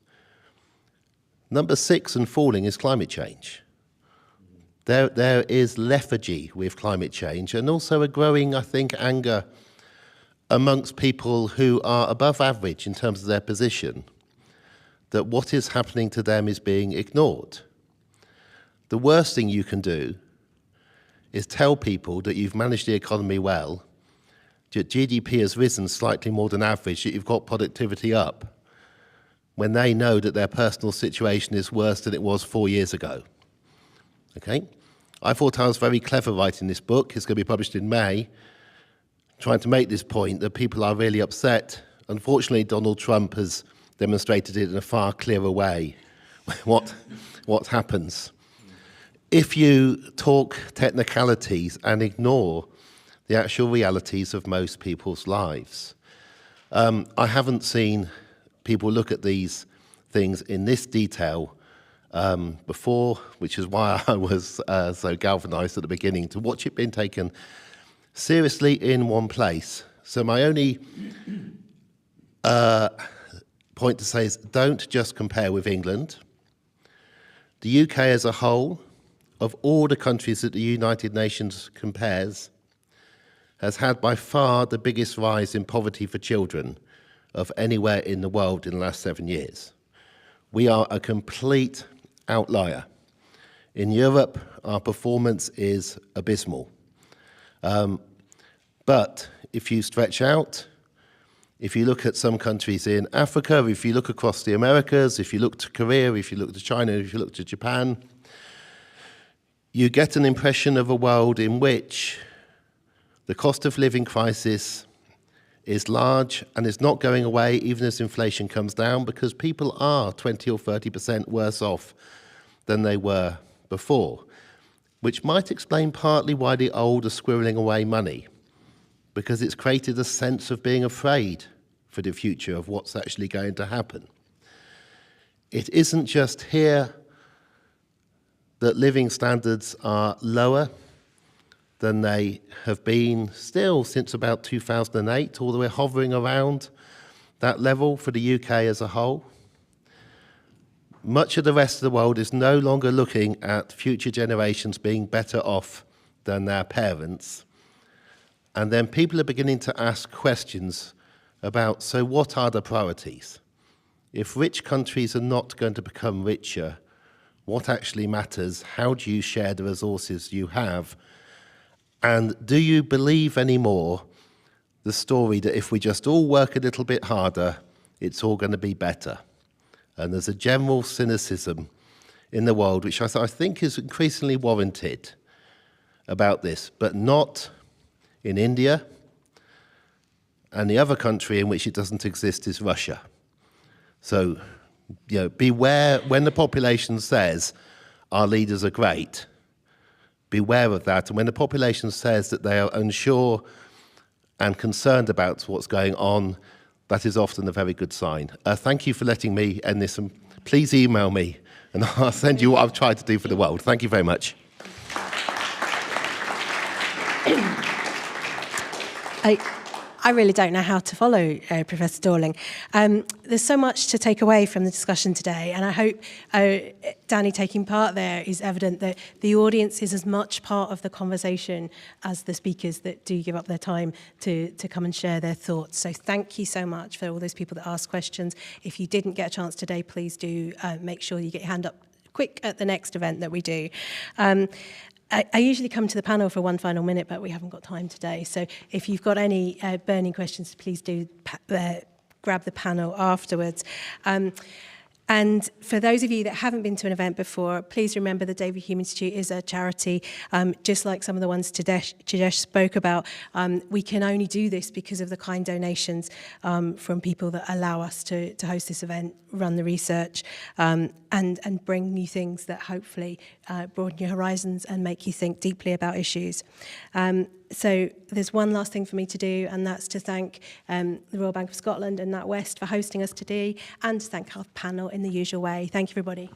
Number 6 and falling is climate change. There is lethargy with climate change, and also a growing, I think, anger amongst people who are above average in terms of their position, that what is happening to them is being ignored. The worst thing you can do is tell people that you've managed the economy well, that GDP has risen slightly more than average, that you've got productivity up, when they know that their personal situation is worse than it was 4 years ago. Okay? I thought I was very clever writing this book. It's going to be published in May, trying to make this point that people are really upset. Unfortunately, Donald Trump has demonstrated it in a far clearer way, what happens. If you talk technicalities and ignore the actual realities of most people's lives. I haven't seen people look at these things in this detail before, which is why I was so galvanized at the beginning to watch it being taken seriously in one place. So my only point to say is don't just compare with England. The UK as a whole, of all the countries that the United Nations compares, has had by far the biggest rise in poverty for children of anywhere in the world in the last 7 years. We are a complete outlier. In Europe, our performance is abysmal. But if you stretch out, if you look at some countries in Africa, if you look across the Americas, if you look to Korea, if you look to China, if you look to Japan, you get an impression of a world in which the cost of living crisis is large and is not going away even as inflation comes down, because people are 20 or 30% worse off than they were before, which might explain partly why the old are squirreling away money, because it's created a sense of being afraid for the future of what's actually going to happen. It isn't just here that living standards are lower than they have been still since about 2008, although we're hovering around that level for the UK as a whole. Much of the rest of the world is no longer looking at future generations being better off than their parents. And then people are beginning to ask questions about, so what are the priorities? If rich countries are not going to become richer, what actually matters? How do you share the resources you have? And do you believe anymore the story that if we just all work a little bit harder, it's all going to be better? And there's a general cynicism in the world, which I think is increasingly warranted about this, but not in India. And the other country in which it doesn't exist is Russia. So, beware when the population says our leaders are great. Beware of that. And when the population says that they are unsure and concerned about what's going on, that is often a very good sign. Thank you for letting me end this, and please email me and I'll send you what I've tried to do for the world. Thank you very much. I really don't know how to follow Professor Dorling. There's so much to take away from the discussion today, and I hope Danny taking part there is evident that the audience is as much part of the conversation as the speakers that do give up their time to come and share their thoughts. So thank you so much for all those people that asked questions. If you didn't get a chance today, please do make sure you get your hand up quick at the next event that we do. I usually come to the panel for one final minute, but we haven't got time today. So if you've got any burning questions, please do grab the panel afterwards. And for those of you that haven't been to an event before, please remember the David Hume Institute is a charity, just like some of the ones Tejesh spoke about. We can only do this because of the kind donations from people that allow us to host this event, run the research, and bring new things that hopefully broaden your horizons and make you think deeply about issues. So there's one last thing for me to do, and that's to thank the Royal Bank of Scotland and Natwest for hosting us today, and to thank our panel in the usual way. Thank you, everybody.